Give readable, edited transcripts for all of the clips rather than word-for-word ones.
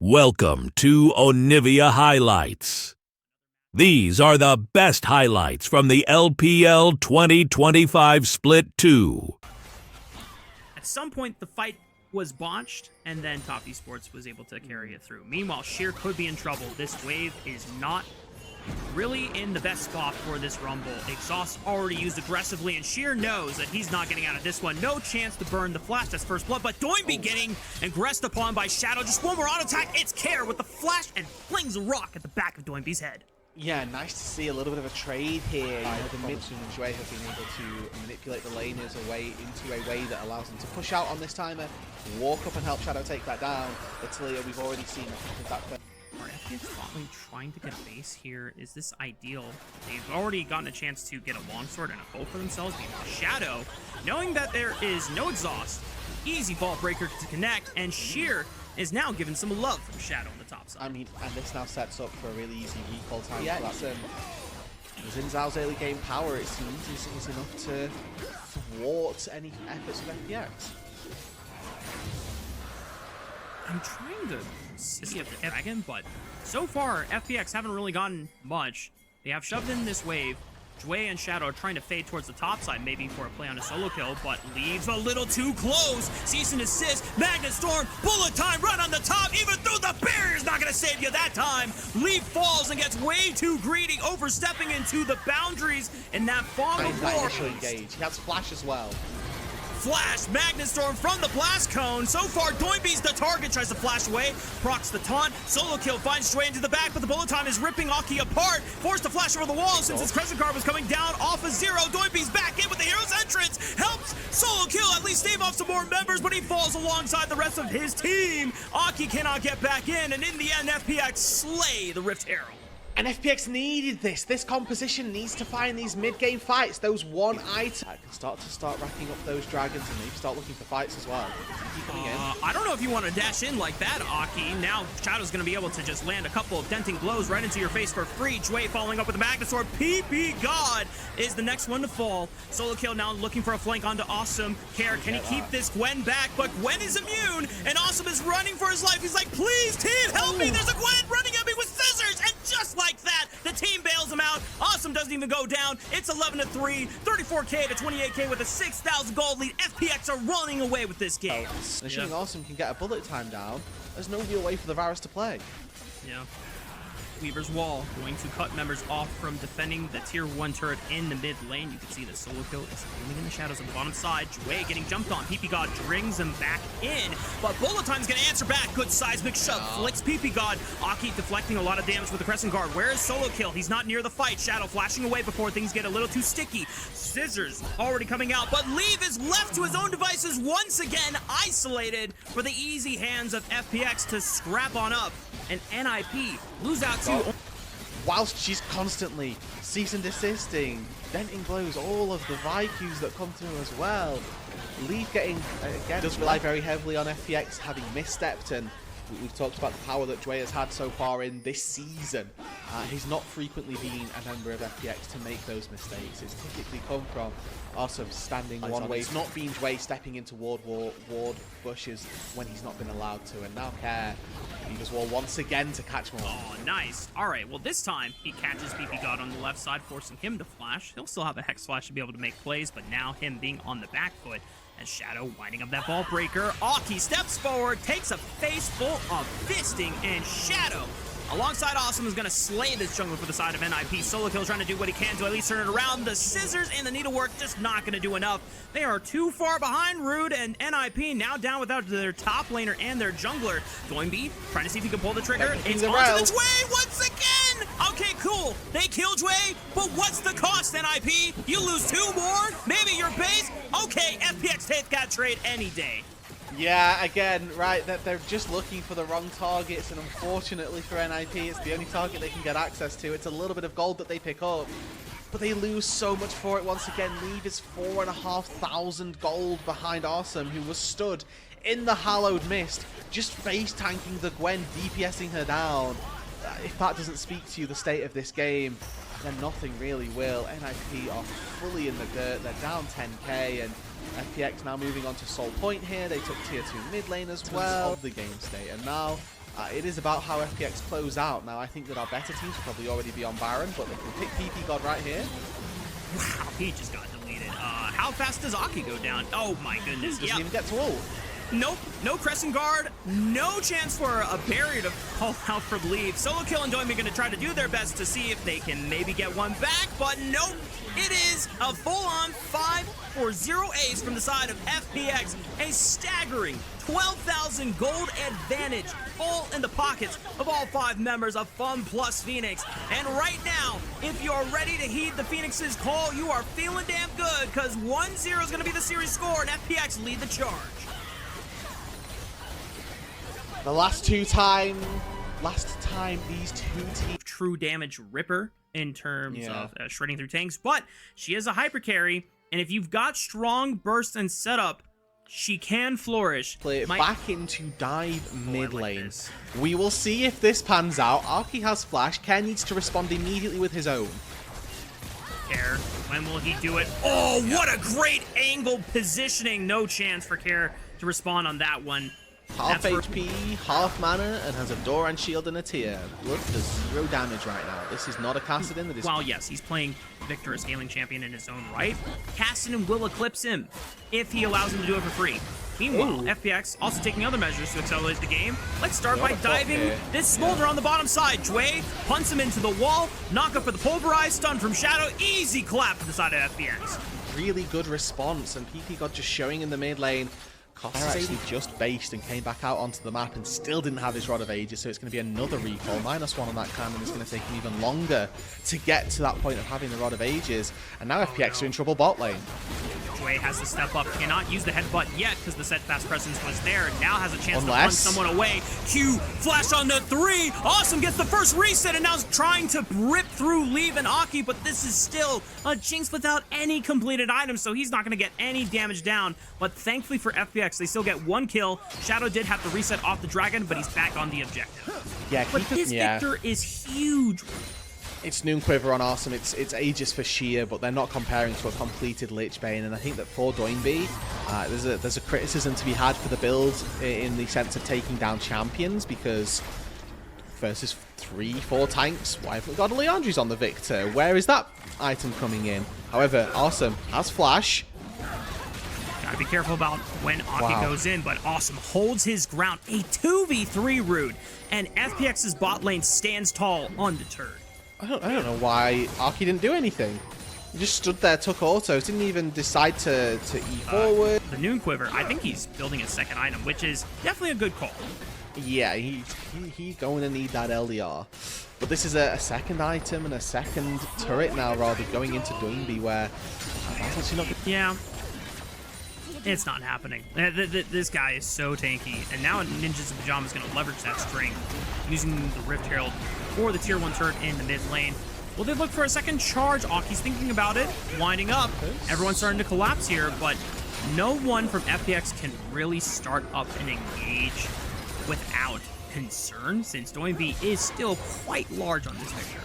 Welcome to Onivia Highlights. These are the best highlights from the LPL 2025 Split 2. At some point, the fight was botched, and then Top Esports was able to carry it through. Meanwhile, Sheer could be in trouble. This wave is not really in the best spot for this Rumble. Exhaust already used aggressively, and Sheer knows that he's not getting out of this one. No chance to burn the flash. That's first blood, but Doinby getting aggressed upon by Shadow. Just one more auto attack. It's Care with the flash and flings a rock at the back of Doinby's head. Yeah, nice to see a little bit of a trade here. The Mitsun and Jue have been able to manipulate the laners away into a way that allows them to push out on this timer, walk up and help Shadow take that down. Italia, we've already seen that. Are FPX bot lane trying to get a base here? Is this ideal? They've already gotten a chance to get a longsword and a bow for themselves. Shadow, knowing that there is no exhaust, easy vault breaker to connect, and Sheer is now given some love from Shadow on the top side. I mean, and this now sets up for a really easy recall time. Yeah, Xin Zhao's early game power, it seems, is enough to thwart any efforts of FPX. I'm trying to see if the dragon, but so far, FPX haven't really gotten much. They have shoved in this wave. Jue and Shadow are trying to fade towards the top side, maybe for a play on a solo kill, but leaves a little too close. Cease and desist, Magnet Storm, bullet time right on the top, even through the barrier's not gonna save you that time. Leaf falls and gets way too greedy, overstepping into the boundaries in that fog of war. Initial engage. He has flash as well. Flash, Magnet Storm from the blast cone. So far, Doinby's the target, tries to flash away, procs the taunt, solo kill, finds Jue into the back, but the bullet time is ripping Aki apart, forced to flash over the wall since his crescent guard was coming down off of zero. Doinby's back in with the hero's entrance, helps solo kill, at least stave off some more members, but he falls alongside the rest of his team. Aki cannot get back in, and in the end, FPX slay the Rift Herald. And FPX needed this. This composition needs to find these mid-game fights. Those one items can start racking up those dragons and maybe start looking for fights as well. Keep coming in. I don't know if you want to dash in like that, Aki. Now Shadow's going to be able to just land a couple of denting blows right into your face for free. Jue following up with the Magnet Sword. PP God is the next one to fall. Solo kill now looking for a flank onto Awesome. Care, can he keep this Gwen back? But Gwen is immune, and Awesome is running for his life. He's like, please, team, help me. There's a Gwen running at me with scissors, and just like that, the team bails him out. Awesome doesn't even go down. It's 11-3, 34K to 28K with a 6,000 gold lead. FPX are running away with this game. Assuming Awesome can get a bullet time down, there's no real way for the Varus to play. Yeah. Weaver's Wall going to cut members off from defending the tier 1 turret in the mid lane. You can see the solo kill is looming in the shadows on the bottom side. Jue getting jumped on. PP God brings him back in, but bullet time's gonna answer back. Good seismic shove, flicks PP God. Aki deflecting a lot of damage with the crescent guard. Where is solo kill? He's not near the fight. Shadow flashing away before things get a little too sticky. Scissors already coming out, but Leave is left to his own devices once again, isolated for the easy hands of FPX to scrap on up. And NIP lose out to... Whilst she's constantly cease and desisting, denting blows, all of the Vikings that come through as well. Leaf getting, again, does rely very heavily on FPX having misstepped, and we've talked about the power that Jue has had so far in this season. He's not frequently been a member of FPX to make those mistakes. It's typically come from Awesome standing one way. It's not been Jue stepping into ward bushes when he's not been allowed to, and now Care uses wall once again to catch more. Oh, nice. All right, well, this time he catches PP God on the left side, forcing him to flash. He'll still have a Hex Flash to be able to make plays, but now him being on the back foot as Shadow winding up that ball breaker. Aki steps forward, takes a face full of fisting, and Shadow, alongside Awesome, is going to slay this jungler for the side of NIP. Solo kill trying to do what he can to at least turn it around. The scissors and the needlework just not going to do enough. They are too far behind. Rude and NIP now down without their top laner and their jungler. Doinby trying to see if he can pull the trigger. It's onto the Jue once again. Okay, cool. They kill Jue, but what's the cost, NIP? You lose 2 more? Maybe your base? Okay, FPX take that trade any day. Yeah, again, right, they're just looking for the wrong targets, and unfortunately for NIP, it's the only target they can get access to. It's a little bit of gold that they pick up, but they lose so much for it once again. Leave is 4,500 gold behind Awesome, who was stood in the Hallowed Mist, just face tanking the Gwen, DPSing her down. If that doesn't speak to you the state of this game, then nothing really will. NIP are fully in the dirt. They're down 10k, and FPX now moving on to Soul Point here. They took tier 2 mid lane as well of the game state, and now It is about how FPX close out. Now, I think that our better teams will probably already be on Baron, but they can pick PP God right here. Wow, he just got deleted. How fast does Aki go down? Oh my goodness. Doesn't even get to ult. Nope, no crescent guard, no chance for a barrier to call out for leave. Solo Kill and Doimi are going to try to do their best to see if they can maybe get one back, but nope. It is a full-on 5-4-0 ace from the side of FPX. A staggering 12,000 gold advantage, all in the pockets of all 5 members of FunPlus Phoenix. And right now, if you're ready to heed the Phoenix's call, you are feeling damn good, because 1-0 is going to be the series score, and FPX lead the charge. The last time these two teams... True damage ripper in terms of shredding through tanks, but she is a hyper carry, and if you've got strong burst and setup, she can flourish. Play it back into dive mid lane. We will see if this pans out. Arky has flash. Care needs to respond immediately with his own. Care, when will he do it? Oh, what a great angle positioning. No chance for Care to respond on that one. Half HP, half mana, and has a Doran shield and a tier. Blood does 0 damage right now. This is not a Kassadin that is... While yes, he's playing Victor, a scaling champion in his own right, Kassadin will eclipse him if he allows him to do it for free. Meanwhile, FPX also taking other measures to accelerate the game. Let's start by diving this Smolder on the bottom side. Jway punts him into the wall, knock up for the pulverize, stun from Shadow, easy clap for the side of FPX. Really good response, and PP got just showing in the mid lane. Costa actually just based and came back out onto the map and still didn't have his Rod of Ages, so it's going to be another recall. -1 on that cannon is going to take him even longer to get to that point of having the Rod of Ages. And now FPX are in trouble bot lane. Jway has to step up, cannot use the headbutt yet because the set fast presence was there, and now has a chance to run someone away. Q flash on the 3, Awesome gets the first reset, and now is trying to rip through Leave and Aki, but this is still a Jinx without any completed items, so he's not going to get any damage down. But thankfully for FPX, they still get 1 kill. Shadow did have to reset off the dragon, but he's back on the objective. Yeah, but this Victor is huge. It's Noon Quiver on Awesome, it's Aegis for Sheer, but they're not comparing to a completed Lich Bane, and I think that for Doinby, there's a criticism to be had for the build in the sense of taking down champions, because versus 3-4 tanks, why haven't we got a Leandri's on the Victor? Where is that item coming in? However, Awesome has flash. Gotta be careful about when Aki goes in, but Awesome holds his ground. A 2v3 root, and FPX's bot lane stands tall undeterred. I don't know why Arky didn't do anything. He just stood there, took autos, didn't even decide to E forward. The Noon Quiver, I think he's building a second item, which is definitely a good call. Yeah, he's going to need that LDR. But this is a second item and a second turret now, rather, going into Doinby, where that's actually not good. Yeah. It's not happening. This guy is so tanky, and now Ninjas in Pyjamas is going to leverage that strength using the Rift Herald for the tier 1 turret in the mid lane. Will they look for a second charge? Aki's thinking about it, winding up. Everyone's starting to collapse here, but no one from FPX can really start up and engage without concern, since Doinby is still quite large on this Victor.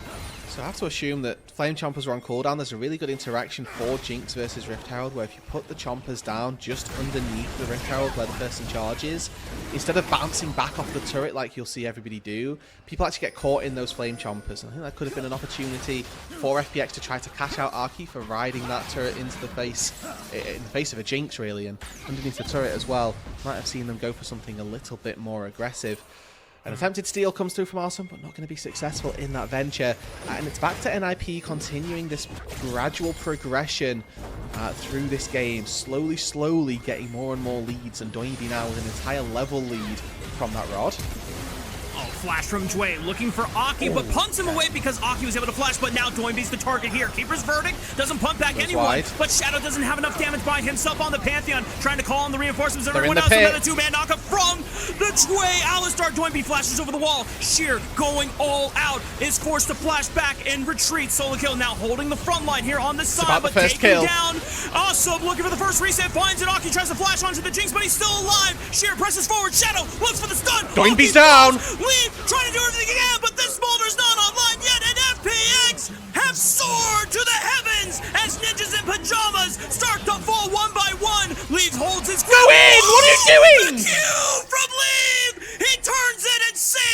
So I have to assume that Flame Chompers are on cooldown. There's a really good interaction for Jinx versus Rift Herald, where if you put the Chompers down just underneath the Rift Herald where the person charges, instead of bouncing back off the turret like you'll see everybody do, people actually get caught in those Flame Chompers. And I think that could have been an opportunity for FPX to try to cash out Arky for riding that turret into the face, in the face of a Jinx really, and underneath the turret as well. Might have seen them go for something a little bit more aggressive. An attempted steal comes through from Awesome, but not going to be successful in that venture. And it's back to NIP continuing this gradual progression through this game. Slowly getting more and more leads, and Doinby now with an entire level lead from that Rod. Oh, flash from Jway, looking for Aki, but punts him away because Aki was able to flash, but now Doinby's the target here. Keeper's Verdict doesn't punt back anyone, but Shadow doesn't have enough damage by himself on the Pantheon, trying to call on the reinforcements of everyone else. Another 2-man knockup from the Jway. Alistar. Doinby flashes over the wall. Sheer going all out, is forced to flash back and retreat. Solo Kill now holding the front line here on the side, but taken down. Awesome looking for the first reset, finds it. Aki tries to flash onto the Jinx, but he's still alive. Sheer presses forward. Shadow looks for the stun. Doinby's down. Leave, trying to do everything he can, but this Smolder's not online yet, and FPX have soared to the heavens as Ninjas in Pyjamas start to fall 1 by 1. Leave holds his ground. Go in! What are you doing? The Q from Leave! He turns it and saves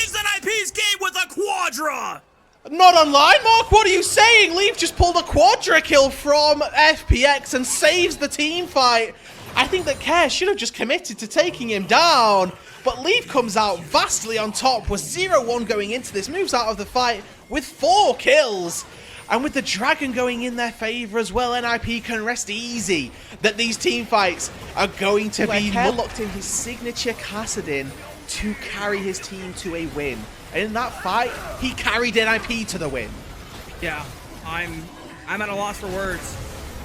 quadra! Not online, Mark? What are you saying? Leaf just pulled a quadra kill from FPX and saves the team fight. I think that Care should have just committed to taking him down. But Leaf comes out vastly on top, was 0-1 going into this, moves out of the fight with 4 kills. And with the Dragon going in their favor as well, NIP can rest easy that these team fights are going to be Care locked in his signature Kassadin to carry his team to a win. And in that fight, he carried NIP to the win. Yeah, I'm at a loss for words.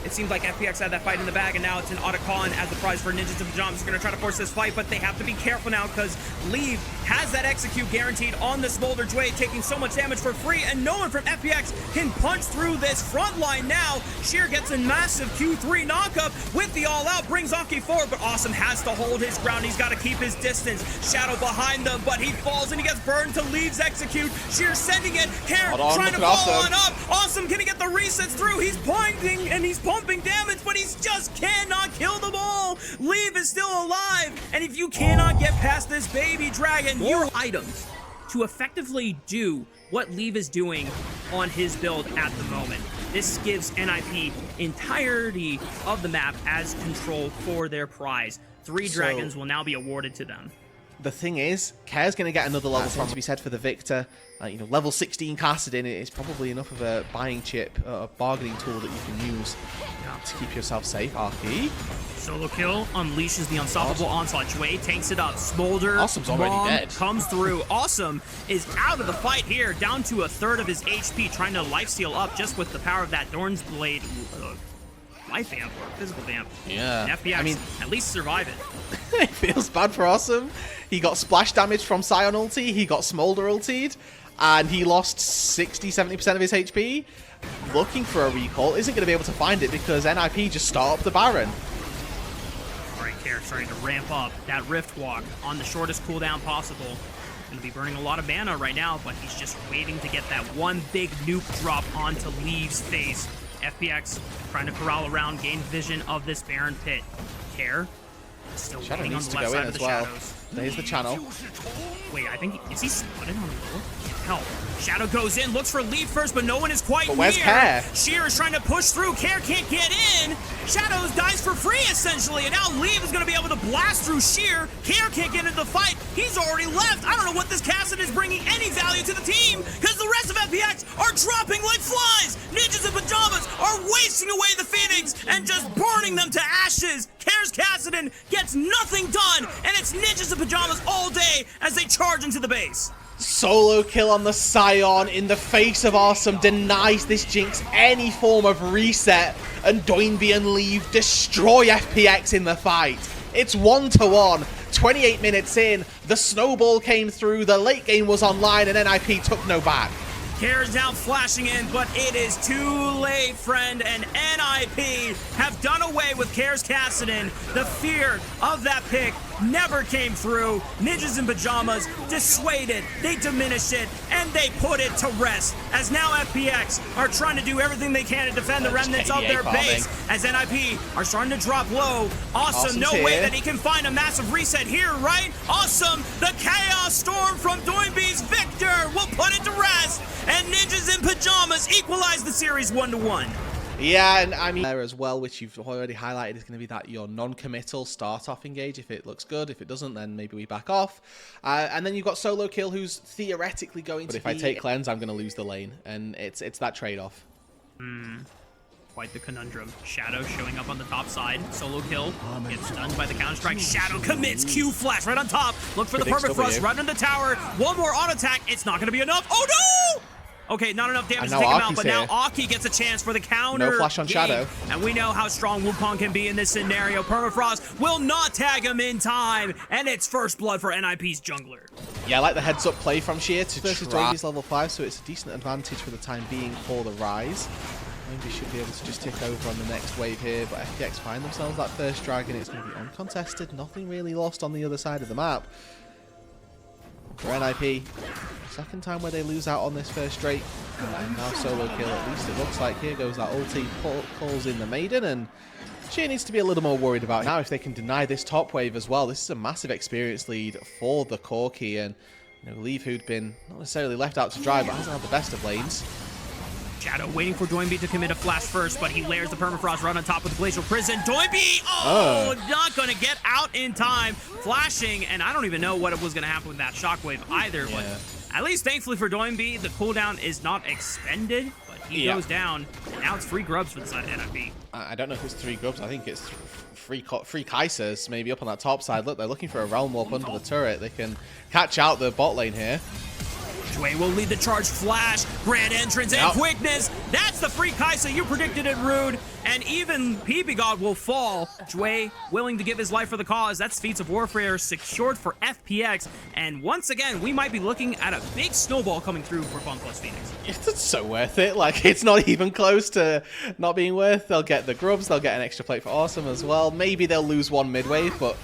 It seems like FPX had that fight in the bag, and now it's an Otacon as the prize for Ninjas in Pyjamas. They're going to try to force this fight, but they have to be careful now because Leave has that execute guaranteed on the Smolder Jway, taking so much damage for free, and no one from FPX can punch through this front line now. Sheer gets a massive Q3 knockup with the all-out, brings Aki forward, but Awesome has to hold his ground. He's got to keep his distance. Shadow behind them, but he falls and he gets burned to Leave's execute. Sheer sending it. Care trying to follow on up. Awesome can he get the resets through? He's pointing and he's pumping damage, but he just cannot kill them all. Leave is still alive, and if you cannot get past this baby dragon, your items to effectively do what Leave is doing on his build at the moment. This gives NIP entirety of the map as control for their prize. 3 dragons will now be awarded to them. The thing is, Care's going to get another level from to be said for the Victor. You know, level 16 Kassadin is probably enough of a buying chip, a bargaining tool that you can use to keep yourself safe. Arky. Solo kill unleashes the unstoppable onslaught. Jway tanks it up. Smolder Awesome's already dead. Comes through. Awesome is out of the fight here, down to 1/3 of his HP, trying to lifesteal up just with the power of that Dorn's Blade. Life vamp, physical vamp. Yeah. And FPX, I mean, at least survive it. It feels bad for Awesome. He got splash damage from Scion ulti, he got Smolder ultied, and he lost 60-70% of his HP. Looking for a recall, isn't going to be able to find it because NIP just start up the Baron. Alright, Care starting to ramp up that Rift Walk on the shortest cooldown possible. Going to be burning a lot of mana right now, but he's just waiting to get that one big nuke drop onto Leave's face. FPX trying to corral around, gain vision of this Baron pit. Care still Shadow waiting on needs the to left go side in of as the well. shadows. There's the channel. Wait, I think is he spotted on the road? Help. Shadow goes in, looks for Leaf first, but no one is quite But where's near. Care? Sheer is trying to push through. Care can't get in. Shadows dies for free, essentially, and now Leaf is going to be able to blast through Sheer. Care can't get into the fight. He's already left. I don't know what this Kassadin is bringing any value to the team, because the rest of FPX are dropping like flies. Ninjas in Pyjamas are wasting away the Phoenix and just burning them to ashes. Care's Kassadin gets nothing done, and it's Ninjas in Pyjamas all day as they charge into the base. Solo kill on the Scion in the face of Awesome denies this Jinx any form of reset, and Doinby and Leave destroy FPX in the fight. It's 1-1, 28 minutes in, the snowball came through, the late game was online, and NIP took no back. Care is now flashing in, but it is too late, friend, and NIP have done away with Care's Kassadin. The fear of that pick never came through. Ninjas in Pyjamas dissuaded, they diminished it, and they put it to rest. As now FPX are trying to do everything they can to defend the remnants of their base. As NIP are starting to drop low. Awesome, no way that he can find a massive reset here, right? Awesome, the Chaos Storm from Doinby's Victor will put it to rest. And Ninjas in Pyjamas equalize the series 1-1. Yeah, and I mean there as well, which you've already highlighted, is going to be that your non-committal start-off engage. If it looks good, if it doesn't, then maybe we back off. And then you've got Solo Kill, who's theoretically going to be... But if I take Cleanse, I'm going to lose the lane, and it's that trade-off. Quite the conundrum. Shadow showing up on the top side. Solo Kill gets stunned by the counter-strike. Shadow commits Q flash right on top. Look for the perfect thrust right on the tower. One more auto attack. It's not going to be enough. Oh no! Okay, not enough damage to take him out, but now Aki gets a chance for the counter. No flash on Shadow. And we know how strong Wukong can be in this scenario. Permafrost will not tag him in time, and it's first blood for NIP's jungler. Yeah, I like the heads-up play from Sheer to versus Doinby's level 5, so it's a decent advantage for the time being for the Rise. Maybe should be able to just tick over on the next wave here, but FPX find themselves that first dragon. It's going to be uncontested, nothing really lost on the other side of the map. For NIP, second time where they lose out on this first straight, and now Solo Kill, at least it looks like. Here goes that ulti, calls in the Maiden, and she needs to be a little more worried about now if they can deny this top wave as well. This is a massive experience lead for the Corki, and Leave, who'd been not necessarily left out to dry, but hasn't had the best of lanes. Shadow waiting for Doinby to commit a flash first, but he layers the permafrost run on top of the Glacial Prison. Doinby, not going to get out in time. Flashing, and I don't even know what was going to happen with that shockwave either, but at least thankfully for Doinby, the cooldown is not expended, but he goes down, and now it's free grubs for the side of NIP. I don't know if it's 3 grubs. I think it's free Kaisers maybe up on that top side. Look, they're looking for a Realm Warp under the turret. They can catch out the bot lane here. Jway will lead the charge flash, grand entrance, and quickness. That's the free Kaisa. You predicted it, Rude. And even Pyjamas will fall. Jway willing to give his life for the cause. That's Feats of Warfare secured for FPX. And once again, we might be looking at a big snowball coming through for FunPlus Phoenix. It's so worth it. Like, it's not even close to not being worth. They'll get the grubs. They'll get an extra plate for Awesome as well. Maybe they'll lose one midwave, but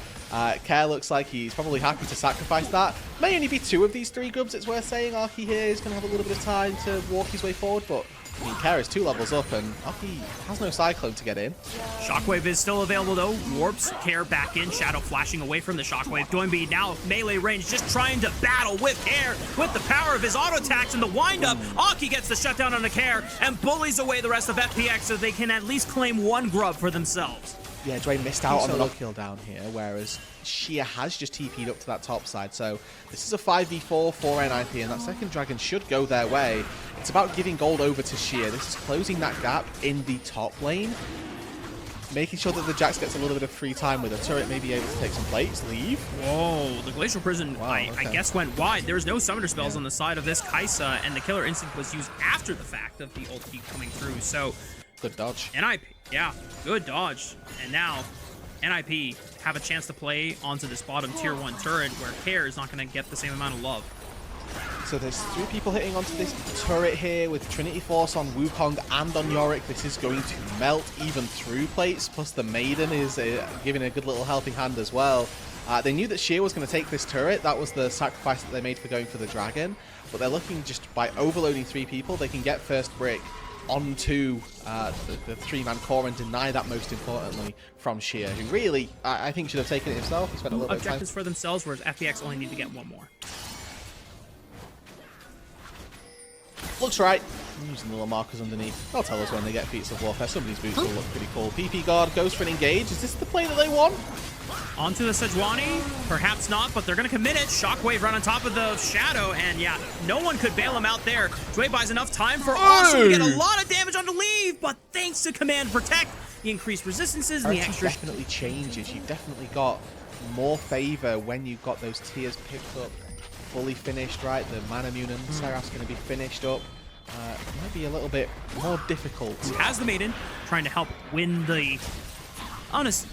Care looks like he's probably happy to sacrifice that. May only be 2 of these 3 grubs, it's worth saying. Arky here is going to have a little bit of time to walk his way forward, but I mean, Care is 2 levels up, and Arky has no Cyclone to get in. Shockwave is still available, though. Warps Care back in. Shadow flashing away from the Shockwave. Doinby now melee range, just trying to battle with Care with the power of his auto attacks and the windup. Arky gets the shutdown on the Care and bullies away the rest of FPX so they can at least claim 1 grub for themselves. Yeah, Dwayne missed out on the knock kill down here, whereas Shia has just TP'd up to that top side. So this is a 5v4 for NIP, and that second dragon should go their way. It's about giving gold over to Shia. This is closing that gap in the top lane, making sure that the Jax gets a little bit of free time with a turret, maybe able to take some plates, leave. Whoa, the Glacial Prison, I guess, went wide. There was no summoner spells on the side of this Kaisa, and the Killer Instinct was used after the fact of the ulti coming through. So good dodge. NIP, yeah, good dodge. And now NIP have a chance to play onto this bottom tier 1 turret where Care is not going to get the same amount of love. So there's 3 people hitting onto this turret here with Trinity Force on Wukong and on Yorick. This is going to melt even through plates, plus the Maiden is giving a good little helping hand as well. They knew that Shia was going to take this turret. That was the sacrifice that they made for going for the dragon. But they're looking, just by overloading 3 people, they can get first brick onto the 3-man core and deny that, most importantly, from Shia, who really, I think, should have taken it himself. He spent a little bit of time. Objectives for themselves, whereas FPX only need to get 1 more. Looks right. I'm using the little markers underneath. They'll tell us when they get Feats of Warfare. Somebody's boots will look pretty cool. PP Guard goes for an engage. Is this the play that they want? Onto the Sejuani? Perhaps not, but they're going to commit it. Shockwave right on top of the Shadow, and yeah, no one could bail him out there. Jway buys enough time for Awesome to get a lot of damage on the leave, but thanks to Command Protect, the increased resistances and the extra... definitely changes. You've definitely got more favor when you've got those tiers picked up, fully finished, right? The Manamun and Seraph's going to be finished up. It might be a little bit more difficult. Has the Maiden, trying to help win the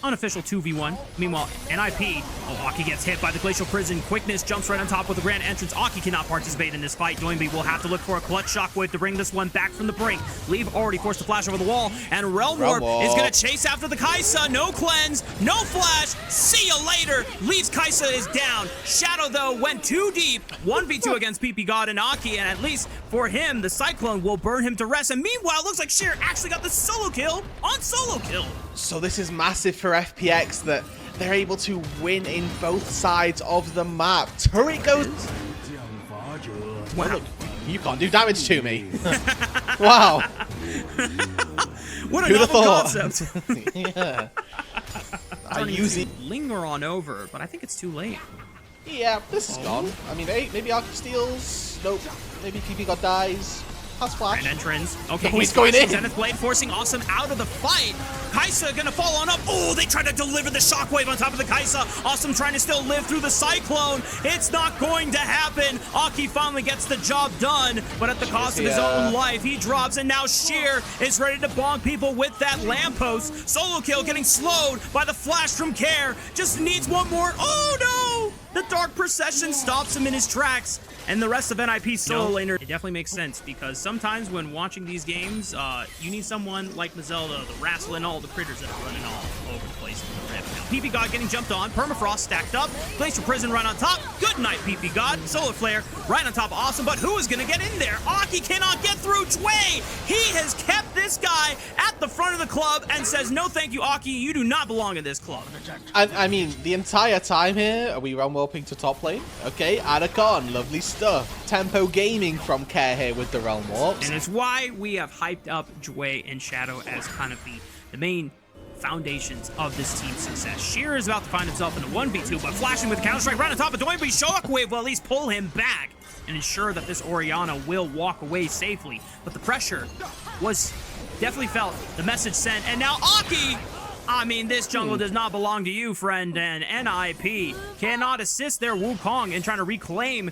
unofficial 2v1. Meanwhile, NIP, Aki gets hit by the Glacial Prison. Quickness jumps right on top with the grand entrance. Aki cannot participate in this fight. Doinby will have to look for a clutch shockwave to bring this one back from the brink. Leave already forced to flash over the wall, and Realm Warp is going to chase after the Kaisa. No cleanse, no flash. See you later. Leaves Kaisa is down. Shadow, though, went too deep. 1v2 against PP God and Aki, and at least for him, the Cyclone will burn him to rest. And meanwhile, it looks like Sheer actually got the solo kill on solo kill. So this is massive for FPX that they're able to win in both sides of the map. Turret goes... Wow. Look, you can't do damage to me. Wow. What a novel concept. Yeah. I use it. Linger on over, but I think it's too late. Yeah, this is gone. I mean, maybe Arky steals. Nope. Maybe PP God dies. Has flash. And entrance. Okay, he's going in. Zenith Blade forcing Awesome out of the fight. Kaisa gonna fall on up. Oh, they try to deliver the shockwave on top of the Kaisa. Awesome trying to still live through the Cyclone. It's not going to happen. Aki finally gets the job done, but at the cost of his own life, he drops, and now Sheer is ready to bonk people with that lamppost. Solo kill getting slowed by the flash from Care. Just needs 1 more. Oh no! The Dark Procession stops him in his tracks. And the rest of NIP's solo laner, it definitely makes sense, because sometimes when watching these games, you need someone like Mazelda, the wrestler, and all the critters that are running all over the place in the rip. Now, PP God getting jumped on, Permafrost stacked up, Glacial Prison right on top. Good night, PP God. Solar Flare right on top of Awesome, but who is going to get in there? Aki cannot get through. Jway, he has kept this guy at the front of the club and says, no thank you, Aki, you do not belong in this club. I mean, the entire time here, we run well warping to top lane. Okay, Anacon, lovely stuff. Tempo Gaming from Care here with the Realm Warps. And it's why we have hyped up Jway and Shadow as kind of the main foundations of this team's success. Sheer is about to find himself in a 1v2, but flashing with Counter-Strike right on top of Doinby. Shockwave will at least pull him back and ensure that this Orianna will walk away safely. But the pressure was definitely felt, the message sent, and now Aki! I mean, this jungle does not belong to you, friend, and NIP cannot assist their Wukong in trying to reclaim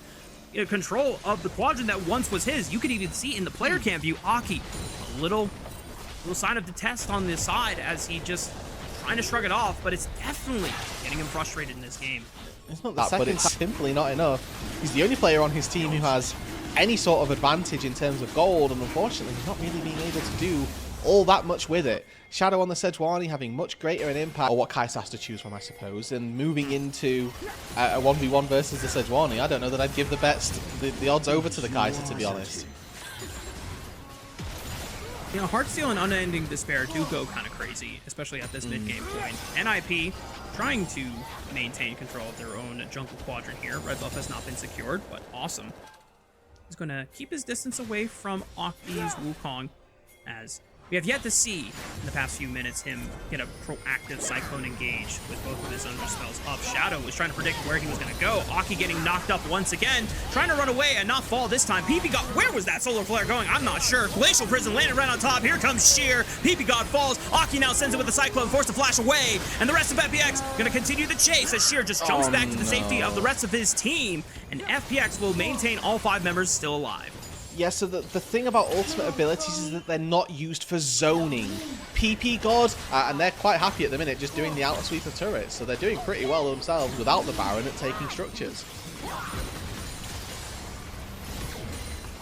control of the quadrant that once was his. You could even see in the player cam view, Aki, a little sign of detest on the side as he just trying to shrug it off, but it's definitely getting him frustrated in this game. It's not that, but it's simply not enough. He's the only player on his team who has any sort of advantage in terms of gold, and unfortunately he's not really being able to do all that much with it. Shadow on the Sejuani having much greater an impact, or what Kai'Sa has to choose from, I suppose, and moving into a 1v1 versus the Sejuani. I don't know that I'd give the odds over to the Kai'Sa, to be honest. You know, Heartsteel and Unending Despair do go kind of crazy, especially at this mid-game point. NIP trying to maintain control of their own jungle quadrant here. Red buff has not been secured, but awesome. He's going to keep his distance away from Aki's Wukong, as we have yet to see in the past few minutes him get a proactive Cyclone engage with both of his under spells up. Shadow was trying to predict where he was going to go. Aki getting knocked up once again, trying to run away and not fall this time. PP God, where was that solar flare going? I'm not sure. Glacial Prison landed right on top. Here comes Sheer. PP God falls. Aki now sends it with the Cyclone, forced to flash away. And the rest of FPX going to continue the chase as Sheer just jumps back to the safety of the rest of his team. And FPX will maintain all 5 members still alive. Yeah, so the thing about ultimate abilities is that they're not used for zoning. PP God, and they're quite happy at the minute just doing the outer sweep of turrets, so they're doing pretty well themselves without the Baron at taking structures.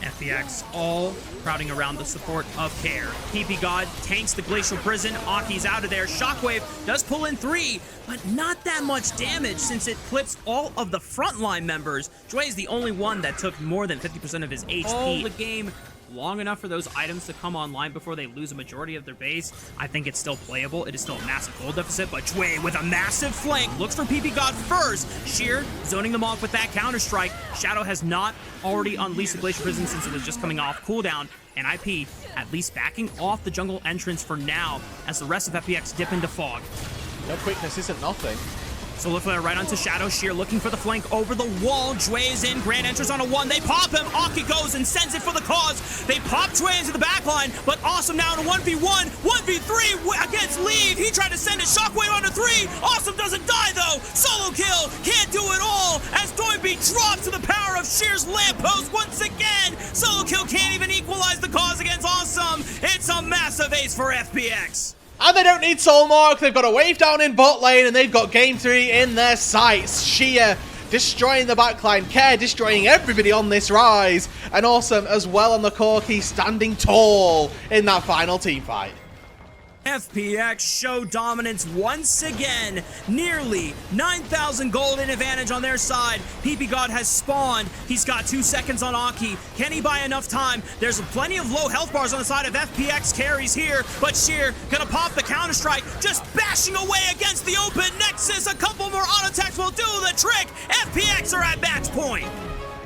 FPX all crowding around the support of Care. PP God tanks the Glacial Prison. Aki's out of there. Shockwave does pull in 3, but not that much damage since it clips all of the frontline members. Jway is the only one that took more than 50% of his HP. All the game long enough for those items to come online before they lose a majority of their base. I think it's still playable. It is still a massive gold deficit, but Jway with a massive flank looks for PP God first. Sheer zoning them off with that counter-strike. Shadow has not already unleashed the Glacial Prison since it was just coming off cooldown. NIP at least backing off the jungle entrance for now as the rest of FPX dip into fog. No quickness isn't nothing. Solar Flare right onto Shadow. Sheer looking for the flank over the wall. Jway is in. Grand enters on a 1. They pop him. Aki goes and sends it for the cause. They pop Jway into the backline, but Awesome now in a 1v1. 1v3 against Leave. He tried to send it. Shockwave onto 3. Awesome doesn't die though. Solo kill. Can't do it all as Doinby drops to the power of Sheer's lamppost once again. Solo kill can't even equalize the cause against Awesome. It's a massive ace for FPX. And they don't need Soulmark. They've got a wave down in bot lane, and they've got game 3 in their sights. Sheer destroying the backline. Care destroying everybody on this rise. And Awesome as well on the Corki, standing tall in that final team fight. FPX show dominance once again. Nearly 9,000 gold in advantage on their side. PP God has spawned. He's got 2 seconds on Aki. Can he buy enough time? There's plenty of low health bars on the side of FPX carries here, but Sheer gonna pop the counter-strike, just bashing away against the open Nexus. A couple more auto attacks will do the trick. FPX are at match point.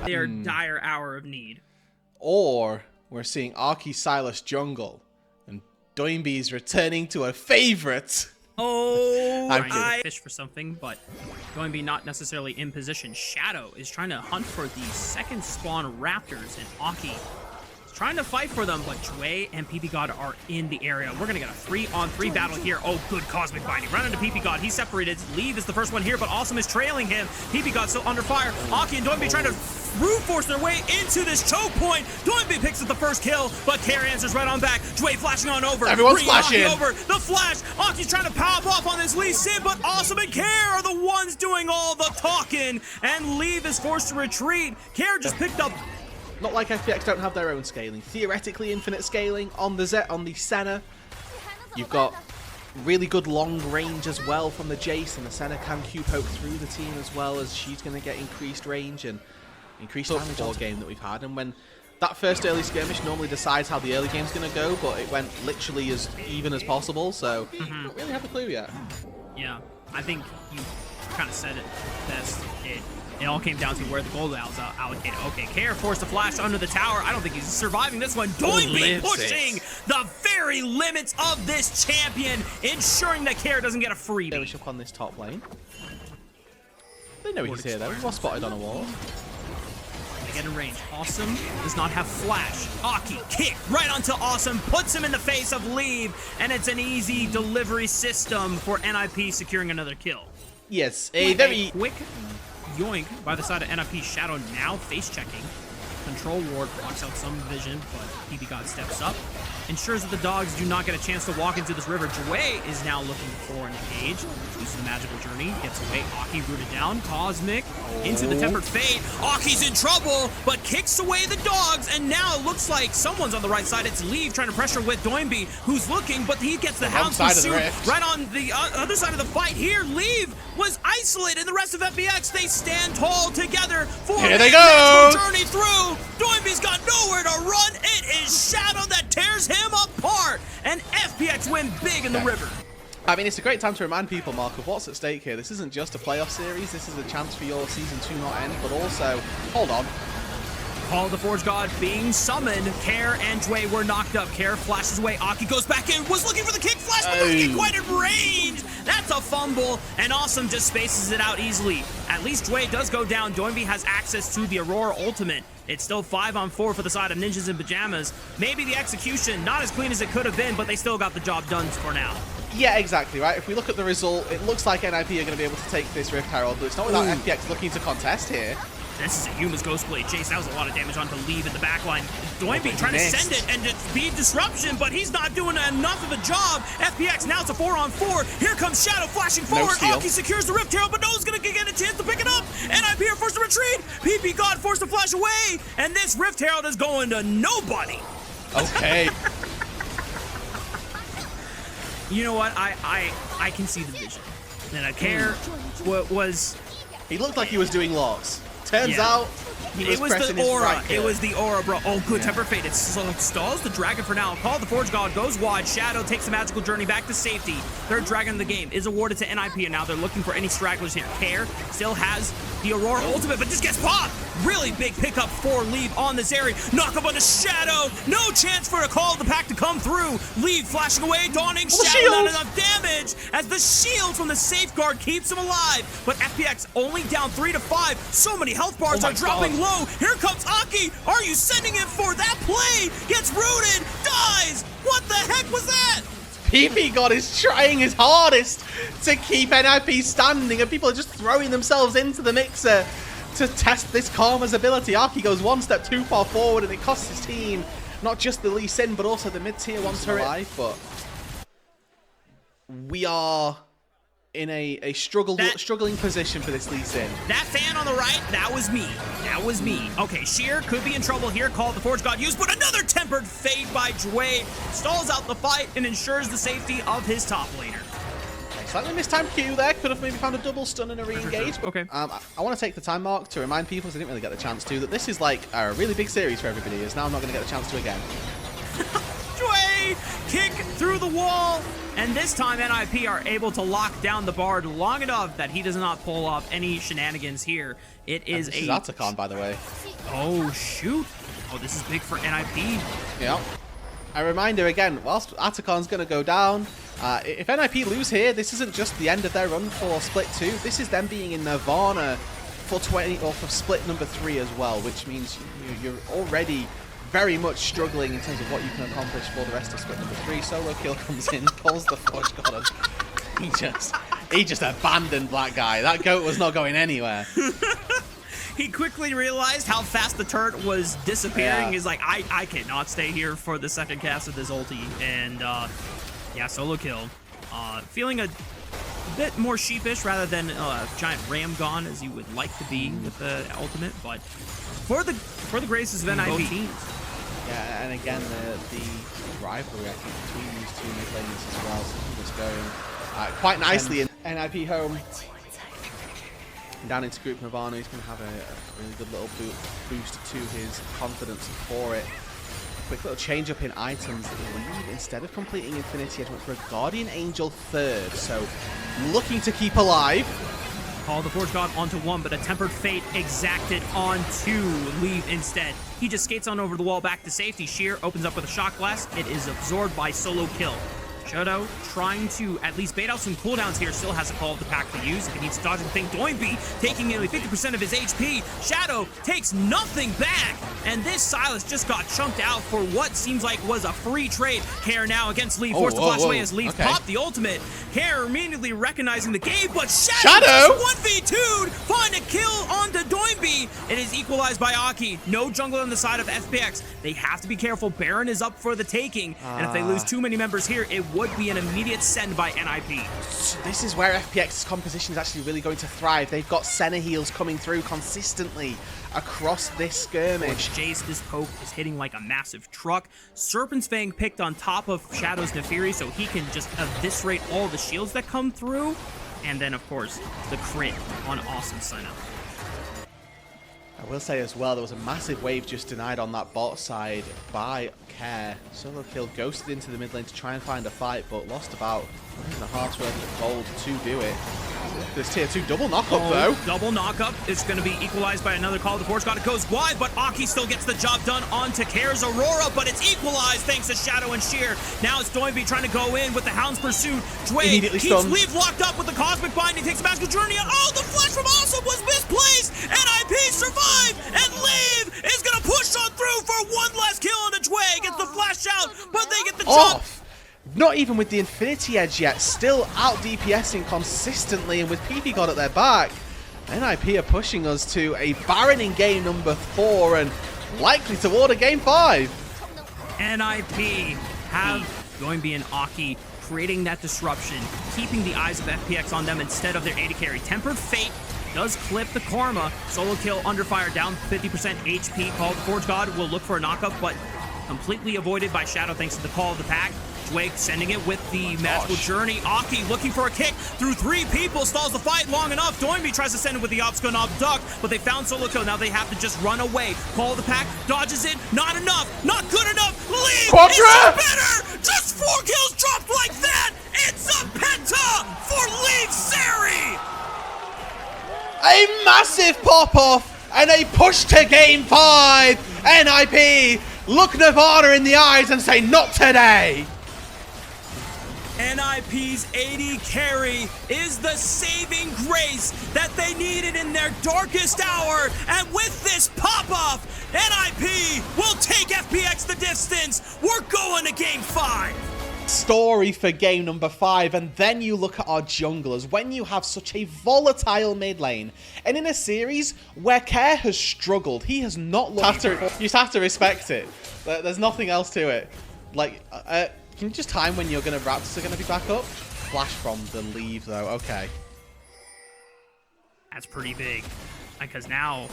Their dire hour of need. Or we're seeing Aki Silas jungle. Doinby's returning to a favorite. Oh, I fish for something, but Doinby not necessarily in position. Shadow is trying to hunt for the second spawn Raptors, and Aki is trying to fight for them, but Jway and PP God are in the area. We're gonna get a 3-on-3 battle here. Oh, good Cosmic Binding. Run into PP God. He's separated. Leave is the first one here, but Awesome is trailing him. PP God still under fire. Aki and Doinby trying to brute force their way into this choke point. Doinby picks up the first kill, but Care answers right on back. Jway flashing on over. Everyone's flashing over. The flash. Aki's trying to pop off on this Lee Sin, but Awesome and Care are the ones doing all the talking, and Leave is forced to retreat. Care just picked up. Not like FPX don't have their own scaling. Theoretically, infinite scaling on the Senna. You've got really good long range as well from the Jace, and the Senna can Q poke through the team as well, as she's going to get increased range and increased damage all game that we've had. And when that first early skirmish normally decides how the early game's going to go, but it went literally as even as possible, so don't really have a clue yet. Yeah, I think you kind of said it best. It It all came down to where the gold was allocated. Okay, Care forced to flash under the tower. I don't think he's surviving this one. Doinby pushing the very limits of this champion, ensuring that Care doesn't get a freebie. They shook on this top lane. They know he's here though. He was spotted on a wall. They get in range. Awesome does not have flash. Aki kick right onto Awesome, puts him in the face of Leave, and it's an easy delivery system for NIP securing another kill. Yes, a very quick yoink by the side of NIP. Shadow now face checking. Control ward blocks out some vision, but PPGod steps up. Ensures that the dogs do not get a chance to walk into this river. Jway is now looking for an engage. Uses the magical journey, gets away. Aki rooted down. Cosmic into the tempered fate. Aki's in trouble, but kicks away the dogs, and now it looks like someone's on the right side. It's Leave trying to pressure with Doinby, who's looking, but he gets the hound pursuit right on the other side of the fight here. Leave was isolated. The rest of FPX, they stand tall together for here they go. Journey through. Doinby's got nowhere to run. It is Shadow that tears him apart, and FPX win big in the river. I mean, it's a great time to remind people, Mark, of what's at stake here. This isn't just a playoff series. This is a chance for your Season 2 not end, but also, hold on. Call of the Forge God being summoned. Care and Jway were knocked up. Care flashes away. Aki goes back in. Was looking for the kick flash, but doesn't get quite in range. That's a fumble, and Awesome just spaces it out easily. At least Jway does go down. Doinby has access to the Aurora ultimate. It's still 5-on-4 for the side of Ninjas in Pyjamas. Maybe the execution not as clean as it could have been, but they still got the job done for now. Yeah, exactly, right? If we look at the result, it looks like NIP are going to be able to take this Rift Herald, but it's not without FPX looking to contest here. This is a Huma's Ghostblade chase. That was a lot of damage onto Leave in the backline. Doinby trying to send it and be disruption, but he's not doing enough of a job. FPX now it's a 4-on-4. Here comes Shadow flashing forward. Aki secures the Rift Herald, but no one's going to get a chance to pick it up. NIP are forced to retreat. PPGod forced to flash away, and this Rift Herald is going to nobody. Okay. You know what? I can see the vision. And I Care was... He looked like he was doing lots. Turns out, it was the aura. It was the aura, bro. Oh, good. Temper Fate. It stalls the Dragon for now. Call of the Forge God goes wide. Shadow takes the magical journey back to safety. Third Dragon of the game is awarded to NIP, and now they're looking for any stragglers here. Care still has the Aurora ultimate, but just gets popped. Really big pickup for Leave on this area. Knock up on the Shadow. No chance for a Call of the Pack to come through. Leave flashing away. Dawning Shadow. Not enough damage as the shield from the safeguard keeps him alive. But FPX only down 3-5. So many health bars are dropping low. Here comes Aki. Are you sending him for that play? Gets rooted. Dies. What the heck was that? PPGod is trying his hardest to keep NIP standing, and people are just throwing themselves into the mixer to test this Karma's ability. Aki goes one step too far forward, and it costs his team not just the Lee Sin, but also the mid-tier one turret life. But we are in a struggling position for this Lee Sin. That fan on the right, that was me. That was me. Okay, Sheer could be in trouble here. Call the Forge God used, but another tempered fate by Jway stalls out the fight and ensures the safety of his top laner. Slightly mistimed Q there. Could have maybe found a double stun and a re-engage. Okay. I want to take the time, Mark, to remind people, because I didn't really get the chance to, that this is like a really big series for everybody. Is now I'm not going to get the chance to again. Jway kick through the wall, and this time NIP are able to lock down the Bard long enough that he does not pull off any shenanigans here. It is this is Atacon, by the way. Oh, shoot. Oh, this is big for NIP. Yeah. A reminder again, whilst Atacon's going to go down, if NIP lose here, this isn't just the end of their run for Split 2. This is them being in Nirvana for Split number 3 as well, which means you're already very much struggling in terms of what you can accomplish for the rest of Split number 3. Solo kill comes in, calls the Forge God. He just abandoned that guy. That goat was not going anywhere. He quickly realized how fast the turret was disappearing. Yeah. He's like, I cannot stay here for the second cast of this ulti. And yeah, solo kill. Feeling a bit more sheepish rather than a giant ram gone as you would like to be with the ultimate, but for the graces of NIP. Yeah, and again the rivalry I think between these two mid laners as well. Something that's going quite nicely in NIP home. Down into Group Nirvana, he's going to have a really good little boost to his confidence for it. Quick little change up in items. Leave, instead of completing Infinity Edge, went for a Guardian Angel third. So looking to keep alive. Call the Forge God onto one, but a Tempered Fate exacted onto Leave instead. He just skates on over the wall back to safety. Sheer opens up with a Shock Blast. It is absorbed by Solo Kill. Shadow trying to at least bait out some cooldowns here. Still has a Call of the Pack to use if he needs to dodge and think. Doinby taking nearly 50% of his HP. Shadow takes nothing back. And this Silas just got chunked out for what seems like was a free trade. Care now against Lee. Forced to flash away as Lee popped the ultimate. Care immediately recognizing the game, but Shadow 1v2'd. Find a kill onto Doinby. It is equalized by Aki. No jungle on the side of FPX. They have to be careful. Baron is up for the taking. And if they lose too many members here, it would be an immediate send by NIP. This is where FPX's composition is actually really going to thrive. They've got Senna heals coming through consistently across this skirmish. Jace, this poke is hitting like a massive truck. Serpent's Fang picked on top of Shadow's Nefiri so he can just eviscerate all the shields that come through. And then, of course, the crit on Awesome Senna. I will say as well, there was a massive wave just denied on that bot side by Care. Solo Kill ghosted into the mid lane to try and find a fight, but lost about 1.5 worth of gold to do it. This tier 2 double knockup though. Double knockup is going to be equalized by another Call of the Forge God. It goes wide, but Aki still gets the job done onto Care's Aurora, but it's equalized thanks to Shadow and Sheer. Now it's Doinby trying to go in with the Hound's Pursuit. Dwayne keeps Leaf locked up with the Cosmic Binding, takes a magical journey. Oh, the flash from Awesome was misplaced! NIP survived, and Leaf is going to push on through for one last kill on the Dwayne. Gets the flash out, but they get the jump. Not even with the Infinity Edge yet, still out DPSing consistently, and with PP God at their back, NIP are pushing us to a Baron in game number 4 and likely toward a game 5. NIP have Doinby and Aki creating that disruption, keeping the eyes of FPX on them instead of their AD carry. Tempered Fate does clip the Karma. Solo Kill under fire, down 50% HP. Call the Forge God will look for a knockup, but completely avoided by Shadow thanks to the Call of the Pack. Dwake sending it with the magical journey. Aki looking for a kick through 3 people, stalls the fight long enough. Doinby tries to send it with the obstacle knob duck, but they found Solo Kill. Now they have to just run away. Call of the Pack dodges it. Not enough. Not good enough. Leave is better. Just 4 kills dropped like that. It's a penta for Leave Sari. A massive pop-off and a push to game 5. NIP look Nirvana in the eyes and say, not today. NIP's AD carry is the saving grace that they needed in their darkest hour, and with this pop-off, NIP will take FPX the distance. We're going to game 5. Story for game number 5, and then you look at our junglers. When you have such a volatile mid lane, and in a series where Care has struggled, he has not looked. You just have to respect it. There's nothing else to it. Like, can you just time when your Raptors are going to be back up? Flash from the Leave though. Okay. That's pretty big, because now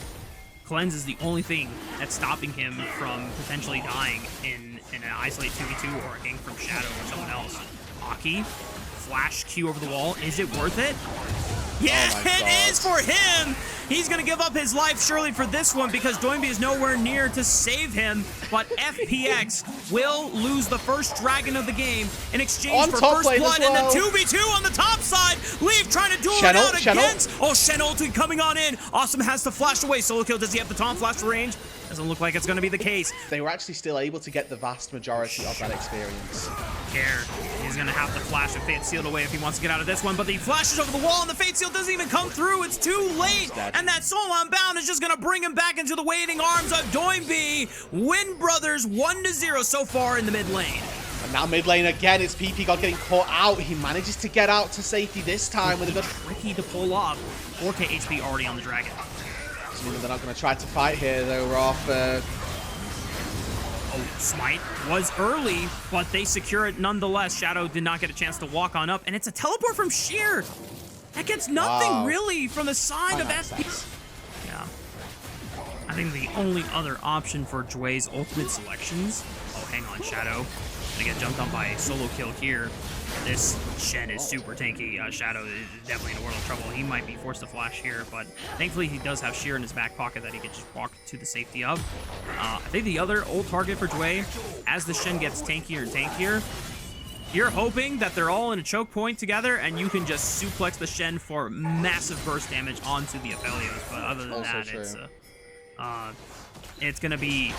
Cleanse is the only thing that's stopping him from potentially dying in an isolate 2v2 or a gank from Shadow or someone else. Aki, flash Q over the wall. Is it worth it? Yeah, it is for him. He's going to give up his life surely for this one because Doinby is nowhere near to save him. But FPX will lose the first dragon of the game in exchange for first blood and the 2v2 on the top side. Leave trying to duel it out against. Oh, Shen ulti coming on in. Awesome has to flash away. Solo Kill, does he have the taunt flash range? Doesn't look like it's going to be the case. They were actually still able to get the vast majority of that experience. Care. He's going to have to flash a Fate Sealed away if he wants to get out of this one, but he flashes over the wall and the Fate Seal doesn't even come through. It's too late. And that Soul Unbound is just going to bring him back into the waiting arms of Doinby. Win Brothers 1-0 so far in the mid lane. And now mid lane again, it's PP God getting caught out. He manages to get out to safety this time with a good... Tricky to pull off. 4k HP already on the dragon. They're not going to try to fight here. They were off. Oh, Smite was early, but they secure it nonetheless. Shadow did not get a chance to walk on up, and it's a teleport from Sheer. That gets nothing really from the side of FPX. Yeah. I think the only other option for Dway's ultimate selections. Oh, hang on, Shadow. Gonna get jumped on by a Solo Kill here. This Shen is super tanky. Shadow is definitely in a world of trouble. He might be forced to flash here, but thankfully he does have Sheer in his back pocket that he can just walk to the safety of. I think the other old target for Dway, as the Shen gets tankier and tankier, You're hoping that they're all in a choke point together, and you can just suplex the Shen for massive burst damage onto the Aphelios. But other than that, it's gonna be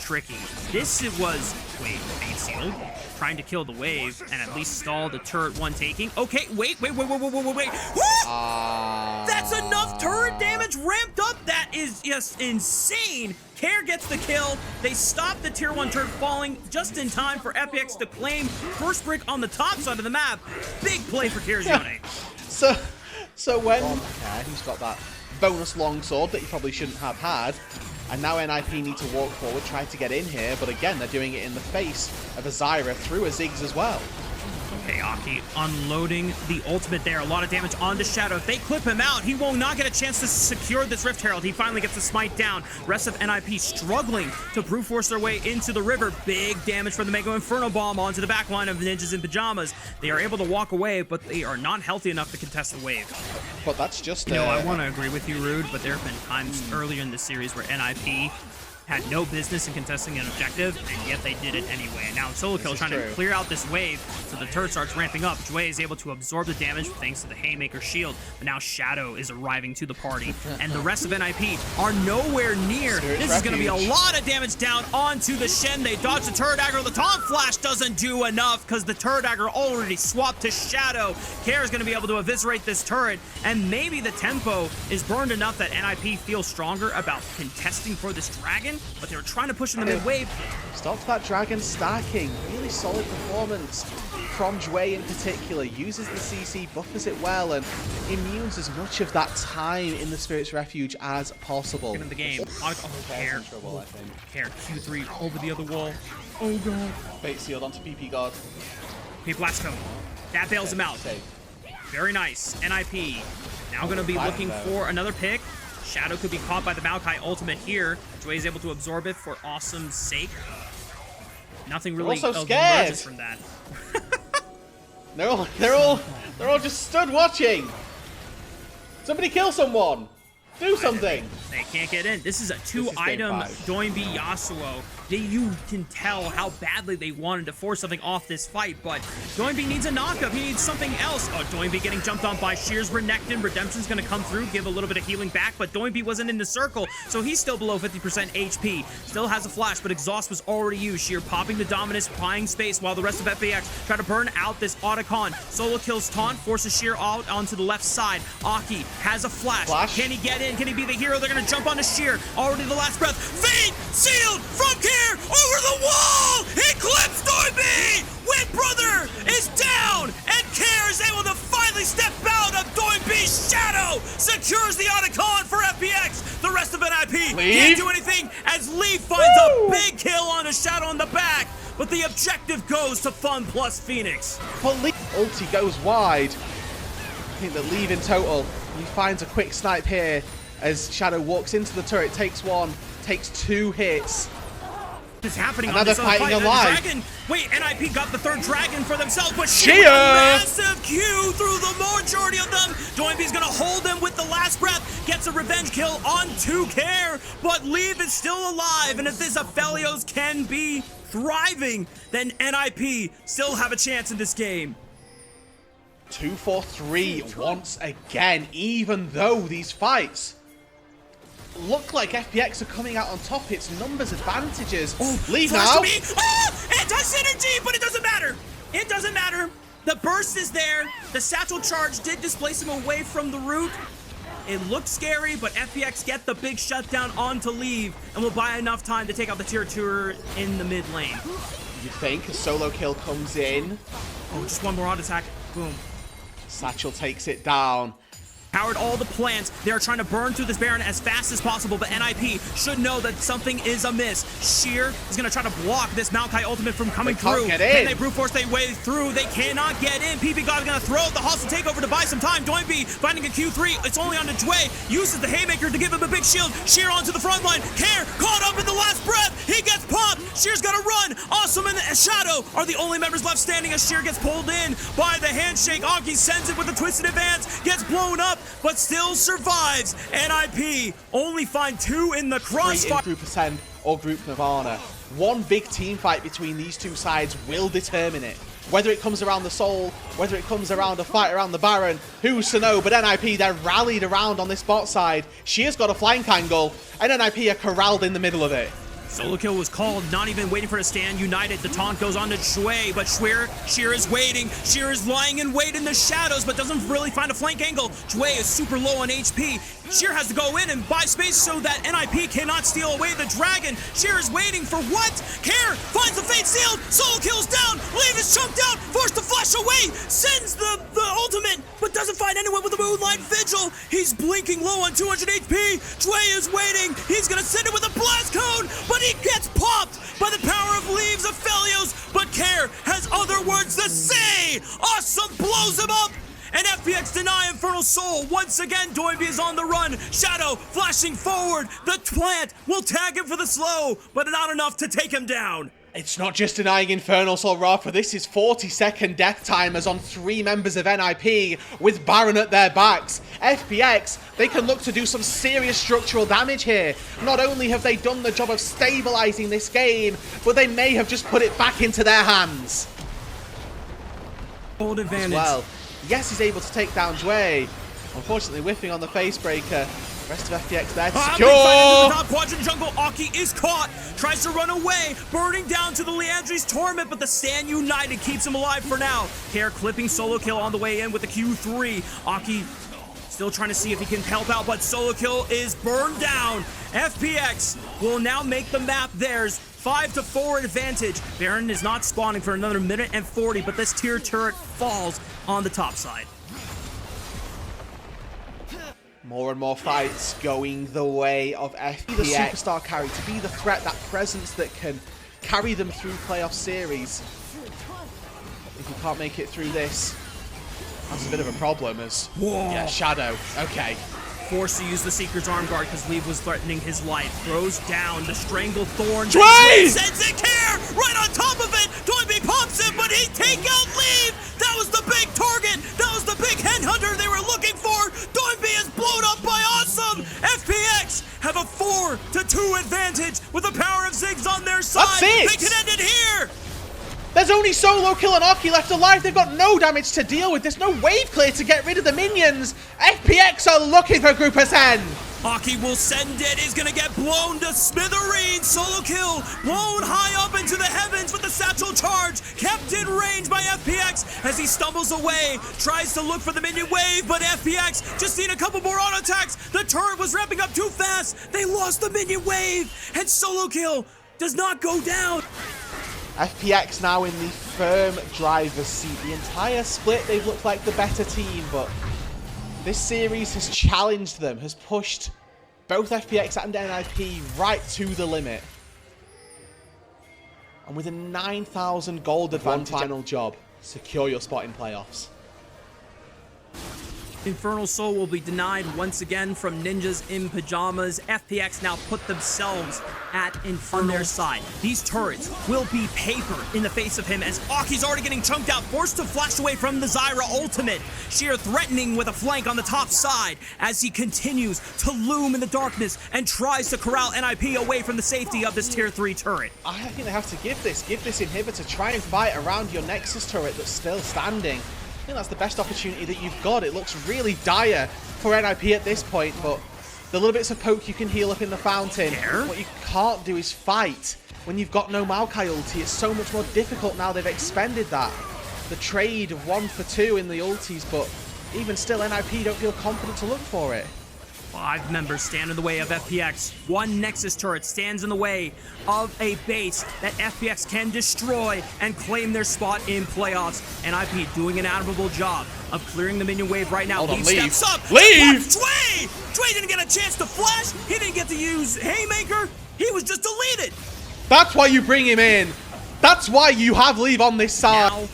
tricky. This was bait sealed, trying to kill the wave and at least stall the turret one taking. Okay, wait. That's enough turret damage ramped up. That is just insane. Care gets the kill. They stop the tier 1 turret falling just in time for FPX to claim first brick on the top side of the map. Big play for Kierzone. So when he's got that bonus longsword that he probably shouldn't have had, and now NIP need to walk forward, try to get in here, but again, they're doing it in the face of a Zyra through a Ziggs as well. Okay, Aki unloading the ultimate there. A lot of damage onto Shadow. If they clip him out, he will not get a chance to secure this Rift Herald. He finally gets the smite down. Rest of NIP struggling to brute force their way into the river. Big damage from the Mega Inferno Bomb onto the back line of Ninjas in Pyjamas. They are able to walk away, but they are not healthy enough to contest the wave. But that's just... You know, I want to agree with you, Rude, but there have been times earlier in the series where NIP had no business in contesting an objective, and yet they did it anyway. And now Solo Kill trying to clear out this wave, so the turret starts ramping up. Jue is able to absorb the damage thanks to the Haymaker shield, but now Shadow is arriving to the party, and the rest of NIP are nowhere near. This is going to be a lot of damage down onto the Shen. They dodge the turret dagger. The Taunt Flash doesn't do enough because the turret dagger already swapped to Shadow. Care is going to be able to eviscerate this turret, and maybe the tempo is burned enough that NIP feels stronger about contesting for this dragon, but they were trying to push in the mid-wave. Stop that dragon stacking. Really solid performance from Jue in particular. Uses the CC, buffers it well, and immunes as much of that time in the Spirit's Refuge as possible. In the game. Care. Care. Q3 over the other wall. Oh god. Bait sealed onto PP God. Okay, Blast Cone. That bails him out. Very nice. NIP now going to be looking for another pick. Shadow could be caught by the Maokai ultimate here. Jue is able to absorb it for awesome's sake. Nothing really emerges from that. They're all just stood watching. Somebody kill someone. Do something. They can't get in. This is a 2-item Doinby Yasuo. You can tell how badly they wanted to force something off this fight, but Doinby needs a knockup. He needs something else. Oh, Doinby getting jumped on by Shears Renekton. Redemption's going to come through, give a little bit of healing back, but Doinby wasn't in the circle, so he's still below 50% HP. Still has a flash, but Exhaust was already used. Sheer popping the Dominus, buying space while the rest of FPX try to burn out this Otacon. Solo kills Taunt, forces Sheer out onto the left side. Aki has a flash. Can he get in? Can he be the hero? They're going to jump onto Sheer. Already the last breath. Fade! Sealed from Care! Over the wall! He clips Doinby! Wind Brother is down! And Care is able to finally step out of Doinby's shadow! Secures the Otacon for FPX! The rest of NIP can't do anything as Lee finds a big kill on a Shadow in the back! But the objective goes to FunPlus Phoenix. But Lee ulti goes wide. I think that Leave in total. He finds a quick snipe here as Shadow walks into the turret, takes one, takes 2 hits. What's happening Another on this other fight? alive. Dragon. Wait, NIP got the 3rd dragon for themselves, but Sheer massive Q through the majority of them. Doinby's gonna hold them with the last breath, gets a revenge kill on 2 Care, but Leave is still alive, and if this Aphelios can be thriving, then NIP still have a chance in this game. 2-4-3 once again, even though these fights look like FPX are coming out on top. It's numbers advantages. Leave now. Anti-synergy, but it doesn't matter. It doesn't matter. The burst is there. The satchel charge did displace him away from the root. It looked scary, but FPX get the big shutdown on to Leave and will buy enough time to take out the tier 2 in the mid lane. You think a solo kill comes in? Oh, just one more auto attack. Boom. Satchel takes it down. Powered all the plants. They are trying to burn through this Baron as fast as possible, but NIP should know that something is amiss. Sheer is going to try to block this Maokai ultimate from coming through. Can they brute force their way through? They cannot get in. PP God is going to throw the hostile takeover to buy some time. Doinby finding a Q3. It's only on to Jue. Uses the Haymaker to give him a big shield. Sheer onto the front line. Care caught up in the last breath. He gets popped. Sheer's got to run. Awesome and Shadow are the only members left standing as Sheer gets pulled in by the handshake. Aki sends it with a twisted advance. Gets blown up, but still survives. NIP only find 2 in the crossfire. Group Ascend or Group Nirvana. One big team fight between these two sides will determine it. Whether it comes around the Soul, whether it comes around a fight around the Baron, who's to know? But NIP, they're rallied around on this bot side. She has got a flank angle, and NIP are corralled in the middle of it. Solo kill was called, not even waiting for it to stand united. The taunt goes on to Shui, but Sheer is waiting. Sheer is lying in wait in the shadows, but doesn't really find a flank angle. Shui is super low on HP. Sheer has to go in and buy space so that NIP cannot steal away the dragon. Sheer is waiting for what? Care finds the fate sealed. Solo kills down. Leave is chunked out. Forced to flash away. Sends the ultimate, but doesn't find anyone with the Moonlight Vigil. He's blinking low on 200 HP. Shui is waiting. He's gonna send it with a blast cone, but he gets popped by the power of Leaves of Phelios. But Care has other words to say. Awesome blows him up. And FPX deny Infernal Soul. Once again, Doinby is on the run. Shadow flashing forward. The plant will tag him for the slow, but not enough to take him down. It's not just denying Infernal Soul, Rafa. This is 40-second death timers on 3 members of NIP with Baron at their backs. FPX, they can look to do some serious structural damage here. Not only have they done the job of stabilizing this game, but they may have just put it back into their hands. Bold advantage. Well, yes, he's able to take down Jue. Unfortunately, whiffing on the face breaker. Rest of FPX there to secure. The top quadrant jungle. Aki is caught. Tries to run away. Burning down to the Leandri's Torment, but the Stand United keeps him alive for now. Care clipping Solo Kill on the way in with the Q3. Aki still trying to see if he can help out, but Solo Kill is burned down. FPX will now make the map theirs. 5-4 advantage. Baron is not spawning for another minute and 40, but this tier turret falls on the top side. More and more fights going the way of FPX. To be the superstar carry, to be the threat, that presence that can carry them through playoff series. If you can't make it through this, that's a bit of a problem as... Whoa. Yeah, Shadow. Okay. Forced to use the Seeker's Arm Guard because Leave was threatening his life. Throws down the Strangled Thorn. Sends it Care right on top of it. Doinby pops him, but he take out Leave. That was the big target. That was the big headhunter they were looking for. Doinby is blown up by Awesome. FPX have a 4-2 advantage with the power of Ziggs on their side. That's it. They can end it here. There's only Solo Kill and Aki left alive. They've got no damage to deal with. There's no wave clear to get rid of the minions. FPX are looking for Group Ascend. Aki will send it. He's gonna get blown to smithereens. Solo Kill blown high up into the heavens with the satchel charge. Kept in range by FPX as he stumbles away. Tries to look for the minion wave, but FPX just need a couple more auto attacks. The turret was ramping up too fast. They lost the minion wave, and Solo Kill does not go down. FPX now in the firm driver's seat. The entire split, they've looked like the better team, but this series has challenged them, has pushed both FPX and NIP right to the limit. And with a 9,000 gold advantage, one final job, secure your spot in playoffs. Infernal Soul will be denied once again from Ninjas in Pyjamas. FPX now put themselves on their side. These turrets will be paper in the face of him as Aki's already getting chunked out, forced to flash away from the Zyra ultimate. Sheer threatening with a flank on the top side as he continues to loom in the darkness and tries to corral NIP away from the safety of this tier 3 turret. I think they have to give this inhibitor, try and fight around your Nexus turret that's still standing. I think that's the best opportunity that you've got. It looks really dire for NIP at this point, but the little bits of poke you can heal up in the fountain. What you can't do is fight when you've got no Maokai ulti. It's so much more difficult now they've expended that. The trade of 1 for 2 in the ultis, but even still, NIP don't feel confident to look for it. 5 members stand in the way of FPX. 1 Nexus turret stands in the way of a base that FPX can destroy and claim their spot in playoffs. NIP doing an admirable job of clearing the minion wave right now. Leave steps up. Leave! Jue didn't get a chance to flash. He didn't get to use Haymaker. He was just deleted. That's why you bring him in. That's why you have Leave on this side. Now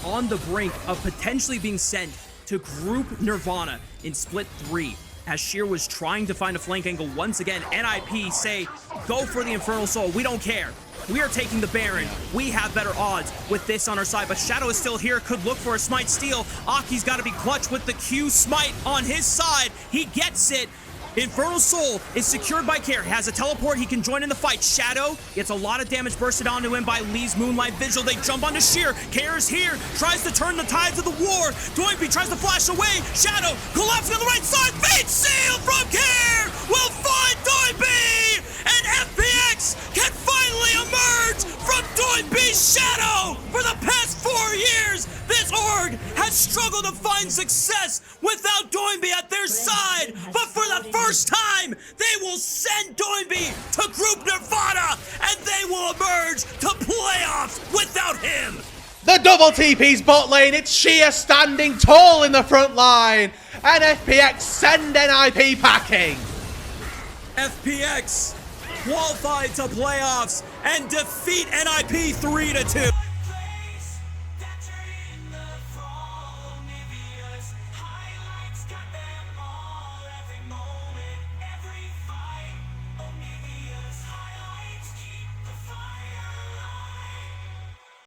on the brink of potentially being sent to Group Nirvana in Split 3. As Sheer was trying to find a flank angle once again, NIP say, go for the Infernal Soul. We don't care. We are taking the Baron. We have better odds with this on our side, but Shadow is still here. Could look for a smite steal. Aki's got to be clutch with the Q smite on his side. He gets it. Infernal Soul is secured by Care. He has a teleport. He can join in the fight. Shadow gets a lot of damage bursted onto him by Lee's Moonlight Vigil. They jump onto Sheer. Care is here. Tries to turn the tides of the war. Doinby tries to flash away. Shadow collapsing on the right side. Fate Seal from Care will find Doinby. And FPX can finally emerge from Doinby's shadow. For the past 4 years, this org has struggled to find success without Doinby at their side. But for the first time, they will send Doinby to Group Nirvana, and they will emerge to playoffs without him. The double TP's bot lane. It's Sheer standing tall in the front line. And FPX send NIP packing. FPX qualified to playoffs and defeat NIP 3-2.